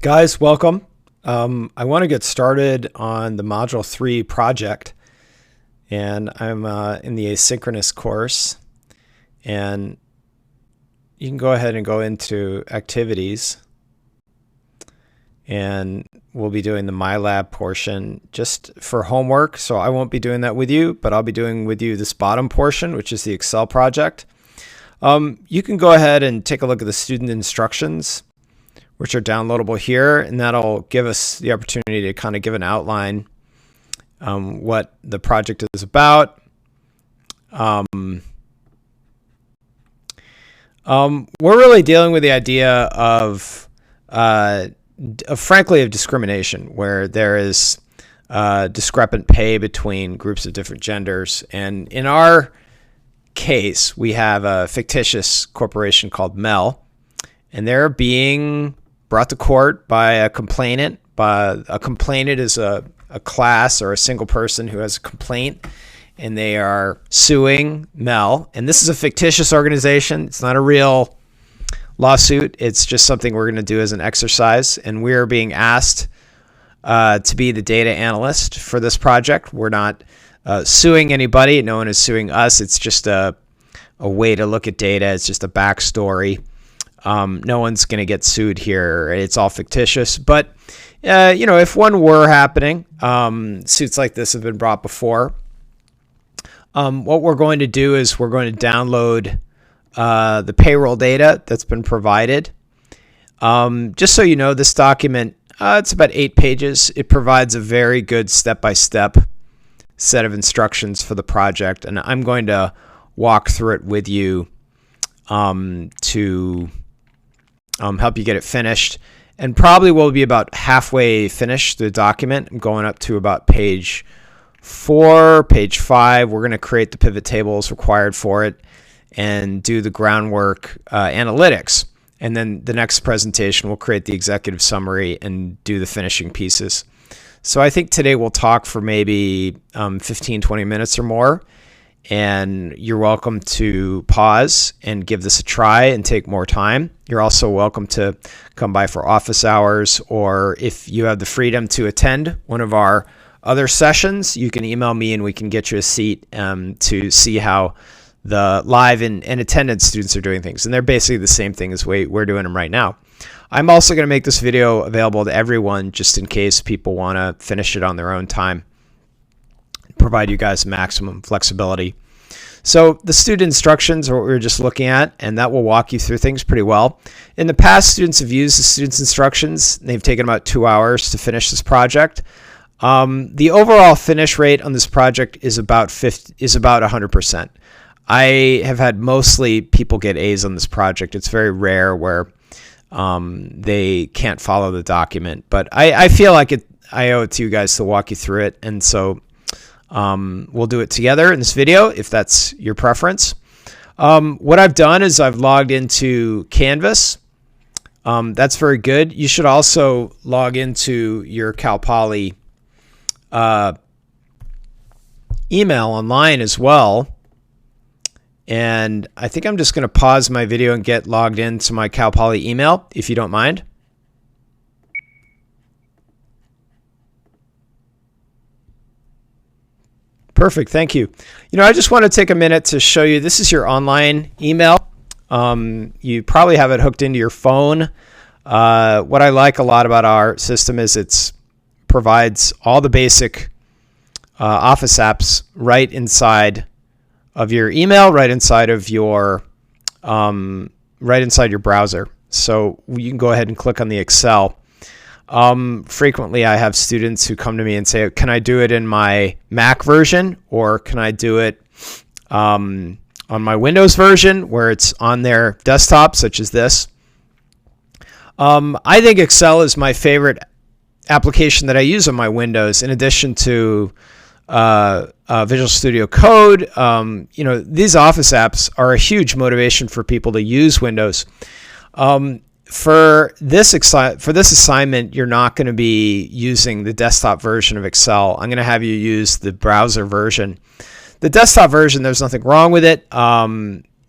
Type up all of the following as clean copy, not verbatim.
Guys, welcome. I want to get started on the Module 3 project, and I'm in the asynchronous course, and you can go ahead and go into activities, and we'll be doing the MyLab portion just for homework, so I won't be doing that with you, but I'll be doing with you this bottom portion, which is the Excel project. You can go ahead and take a look at the student instructions, which are downloadable here, and that'll give us the opportunity to kind of give an outline what the project is about. We're really dealing with the idea of frankly, of discrimination, where there is discrepant pay between groups of different genders. And in our case, we have a fictitious corporation called Mel, and they're being brought to court by a complainant. A complainant is a class or a single person who has a complaint, and they are suing Mel. And this is a fictitious organization. It's not a real lawsuit. It's just something we're going to do as an exercise. And we're being asked to be the data analyst for this project. We're not suing anybody. No one is suing us. It's just a way to look at data. It's just a backstory. No one's going to get sued here. It's all fictitious. But, if one were happening, suits like this have been brought before. What we're going to do is we're going to download the payroll data that's been provided. Just so you know, this document, it's about 8 pages. It provides a very good step-by-step set of instructions for the project. And I'm going to walk through it with you to help you get it finished, and probably will be about halfway finished the document. I'm going up to about page 4, page 5. We're going to create the pivot tables required for it and do the groundwork analytics. And then the next presentation, we'll create the executive summary and do the finishing pieces. So I think today we'll talk for maybe 15, 20 minutes or more. And you're welcome to pause and give this a try and take more time. You're also welcome to come by for office hours, or if you have the freedom to attend one of our other sessions, you can email me and we can get you a seat to see how the live and attendance students are doing things. And they're basically the same thing as we're doing them right now. I'm also going to make this video available to everyone just in case people want to finish it on their own time. Provide you guys maximum flexibility. So the student instructions are what we were just looking at, and that will walk you through things pretty well. In the past, students have used the students instructions. They've taken about 2 hours to finish this project. The overall finish rate on this project is about 100%. I have had mostly people get A's on this project. It's very rare where they can't follow the document, but I feel like I owe it to you guys to walk you through it, and so we'll do it together in this video if that's your preference. What I've done is I've logged into Canvas. That's very good. You should also log into your Cal Poly email online as well. And I think I'm just going to pause my video and get logged into my Cal Poly email, if you don't mind. Perfect, thank you. I just want to take a minute to show you, this is your online email. You probably have it hooked into your phone. What I like a lot about our system is it provides all the basic Office apps right inside of your email, right inside your browser. So you can go ahead and click on the Excel. Frequently I have students who come to me and say, can I do it in my Mac version, or can I do it on my Windows version where it's on their desktop, such as this? I think Excel is my favorite application that I use on my Windows, in addition to Visual Studio Code. These Office apps are a huge motivation for people to use Windows. For this assignment, you're not going to be using the desktop version of Excel. I'm going to have you use the browser version. The desktop version, there's nothing wrong with it.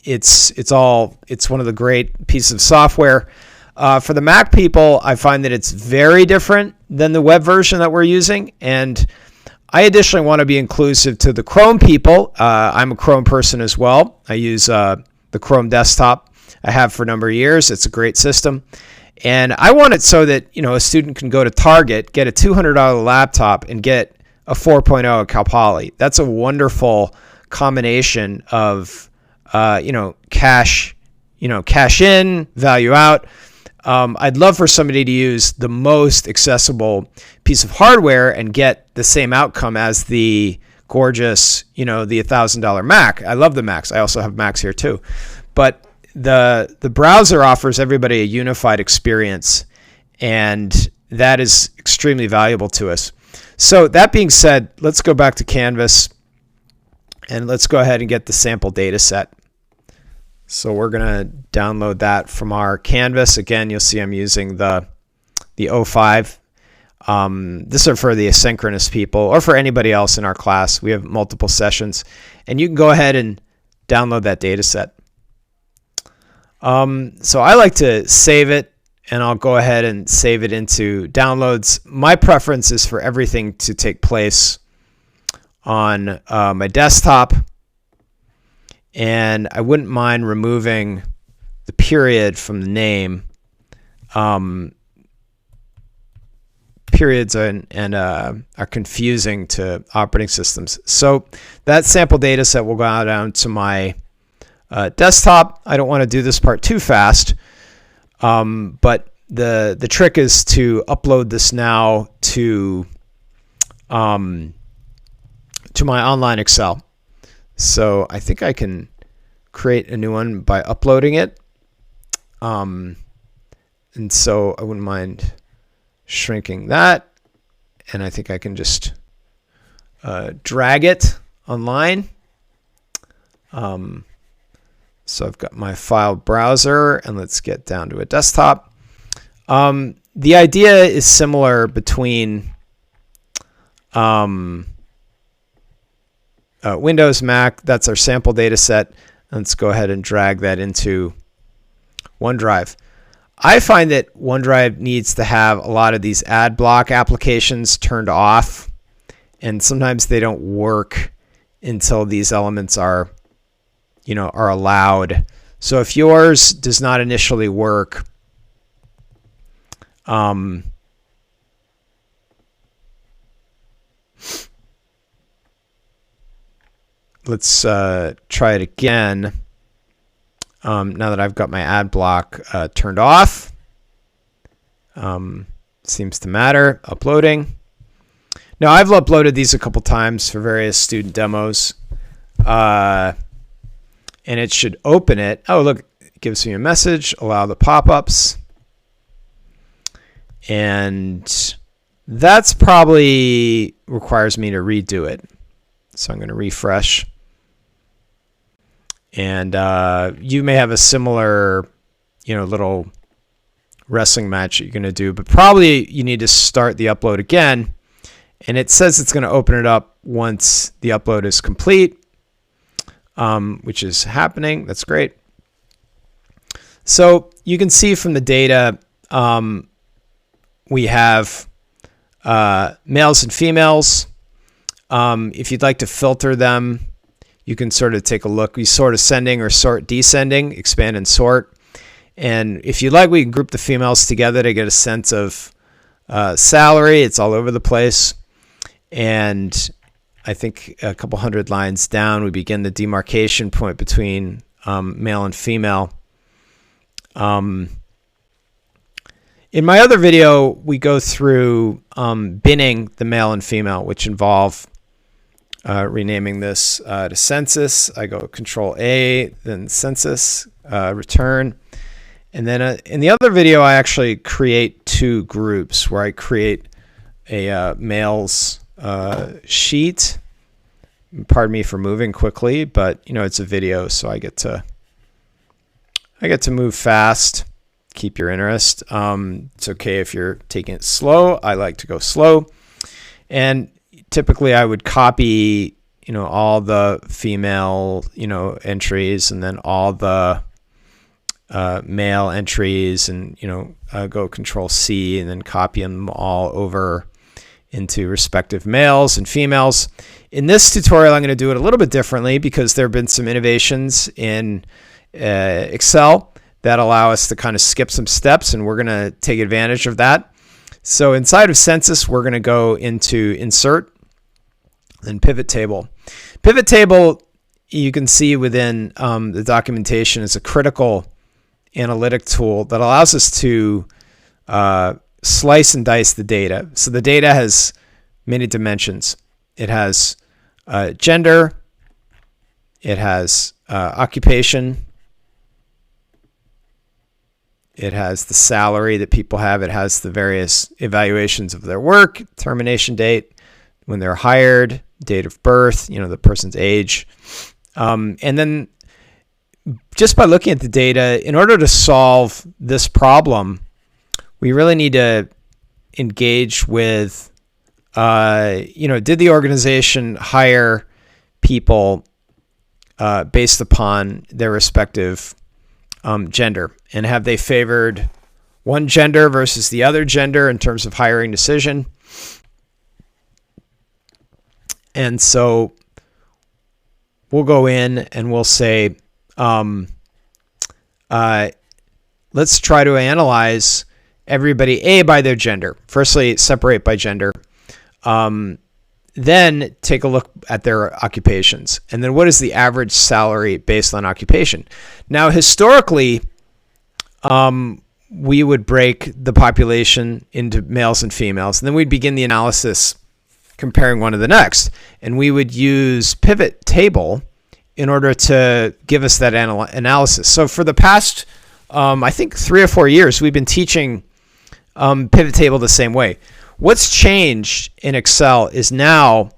It's one of the great pieces of software. For the Mac people, I find that it's very different than the web version that we're using. And I additionally want to be inclusive to the Chrome people. I'm a Chrome person as well. I use the Chrome desktop. I have for a number of years. It's a great system. And I want it so that, a student can go to Target, get a $200 laptop, and get a 4.0 at Cal Poly. That's a wonderful combination of, cash in, value out. I'd love for somebody to use the most accessible piece of hardware and get the same outcome as the gorgeous, the $1,000 Mac. I love the Macs. I also have Macs here too. But the browser offers everybody a unified experience, and that is extremely valuable to us. So that being said, let's go back to Canvas and let's go ahead and get the sample data set. So we're going to download that from our Canvas. Again, you'll see I'm using the 05. This is for the asynchronous people or for anybody else in our class. We have multiple sessions, and you can go ahead and download that data set. So I like to save it, and I'll go ahead and save it into downloads. My preference is for everything to take place on my desktop. And I wouldn't mind removing the period from the name. Periods are confusing to operating systems. So that sample data set will go down to my desktop. I don't want to do this part too fast, but the trick is to upload this now to my online Excel. So I think I can create a new one by uploading it. And so I wouldn't mind shrinking that. And I think I can just drag it online. So I've got my file browser, and let's get down to a desktop. The idea is similar between Windows, Mac. That's our sample data set. Let's go ahead and drag that into OneDrive. I find that OneDrive needs to have a lot of these ad block applications turned off, and sometimes they don't work until these elements are allowed. So if yours does not initially work, let's try it again. Now that I've got my ad block turned off, seems to matter. Uploading. Now I've uploaded these a couple times for various student demos, and it should open it. Oh, look, it gives me a message. Allow the pop-ups, and that's probably requires me to redo it. So I'm going to refresh. And you may have a similar, little wrestling match that you're going to do, but probably you need to start the upload again. And it says it's going to open it up once the upload is complete, which is happening. That's great. So you can see from the data, we have males and females. If you'd like to filter them, you can sort of take a look. We sort ascending or sort descending, expand and sort. And if you like, we can group the females together to get a sense of salary. It's all over the place. And I think a couple hundred lines down, we begin the demarcation point between male and female. In my other video, we go through binning the male and female, which involve renaming this to census. I go Control A, then census, return. And then in the other video, I actually create two groups where I create a males sheet. Pardon me for moving quickly, but it's a video, so I get to move fast. Keep your interest. It's okay if you're taking it slow. I like to go slow. And typically I would copy, all the female, entries, and then all the male entries, and go Control C and then copy them all over into respective males and females. In this tutorial, I'm going to do it a little bit differently because there have been some innovations in Excel that allow us to kind of skip some steps, and we're going to take advantage of that. So inside of Census, we're going to go into Insert and Pivot Table. Pivot Table, you can see within the documentation, is a critical analytic tool that allows us to slice and dice the data. So the data has many dimensions. It has gender, it has occupation, it has the salary that people have, it has the various evaluations of their work, termination date, when they're hired, date of birth, the person's age. And then just by looking at the data, in order to solve this problem, we really need to engage with, did the organization hire people based upon their respective gender? And have they favored one gender versus the other gender in terms of hiring decision? And so we'll go in and we'll say, let's try to analyze everybody by their gender. Firstly, separate by gender. Then take a look at their occupations. And then what is the average salary based on occupation? Now, historically, we would break the population into males and females, and then we'd begin the analysis comparing one to the next. And we would use Pivot Table in order to give us that analysis. So for the past, I think 3 or 4 years, we've been teaching Pivot Table the same way. What's changed in Excel is now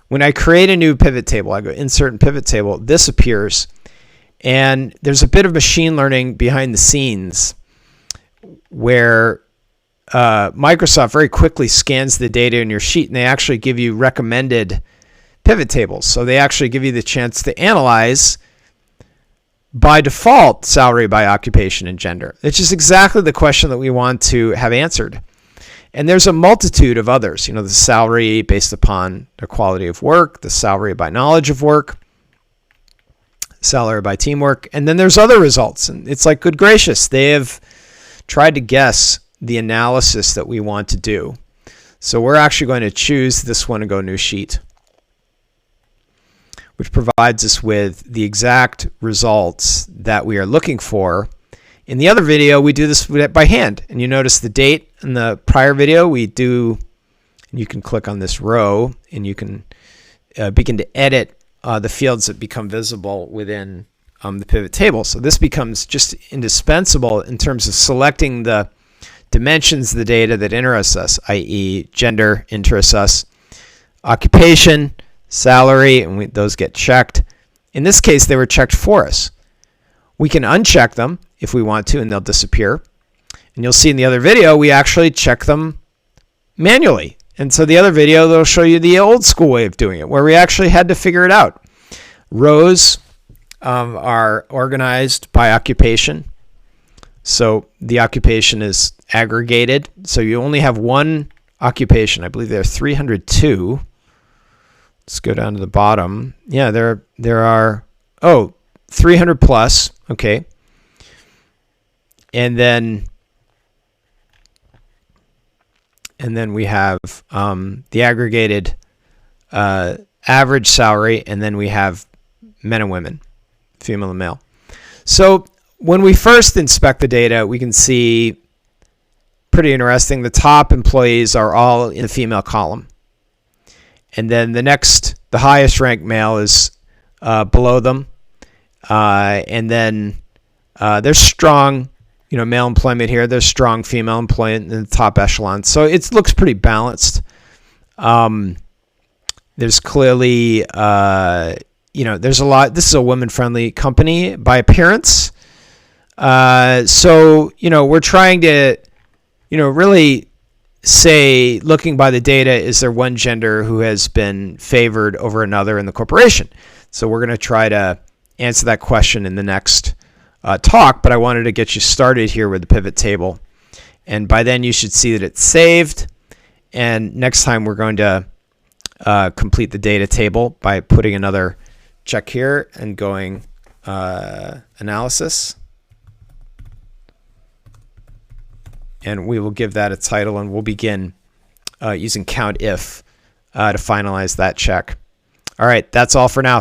when I create a new pivot table, I go Insert and Pivot Table, this appears, and there's a bit of machine learning behind the scenes where Microsoft very quickly scans the data in your sheet, and they actually give you recommended pivot tables. So they actually give you the chance to analyze by default salary by occupation and gender, which is exactly the question that we want to have answered. And there's a multitude of others, the salary based upon the quality of work, the salary by knowledge of work, salary by teamwork, and then there's other results. And it's like, good gracious, they have tried to guess the analysis that we want to do. So we're actually going to choose this one and go New Sheet, which provides us with the exact results that we are looking for. In the other video, we do this by hand, and you notice the date in the prior video we do, and you can click on this row, and you can begin to edit the fields that become visible within the pivot table. So this becomes just indispensable in terms of selecting the dimensions of the data that interest us, i.e. gender interests us, occupation, salary, and those get checked. In this case, they were checked for us. We can uncheck them if we want to, and they'll disappear. And you'll see in the other video, we actually check them manually. And so the other video, they'll show you the old school way of doing it, where we actually had to figure it out. Rows are organized by occupation. So the occupation is aggregated. So you only have one occupation. I believe there are 302. Let's go down to the bottom. Yeah, there are 300 plus. Okay. And then we have the aggregated average salary, and then we have men and women, female and male. So when we first inspect the data, we can see, pretty interesting, the top employees are all in the female column. And then the highest ranked male is below them. And then there's strong, male employment here. There's strong female employment in the top echelon. So it looks pretty balanced. There's clearly, there's a lot. This is a women-friendly company by appearance. So, we're trying to, really say, looking by the data, is there one gender who has been favored over another in the corporation? So we're going to try to answer that question in the next talk, but I wanted to get you started here with the pivot table. And by then you should see that it's saved. And next time we're going to complete the data table by putting another check here and going analysis. And we will give that a title, and we'll begin using COUNTIF to finalize that check. All right, that's all for now.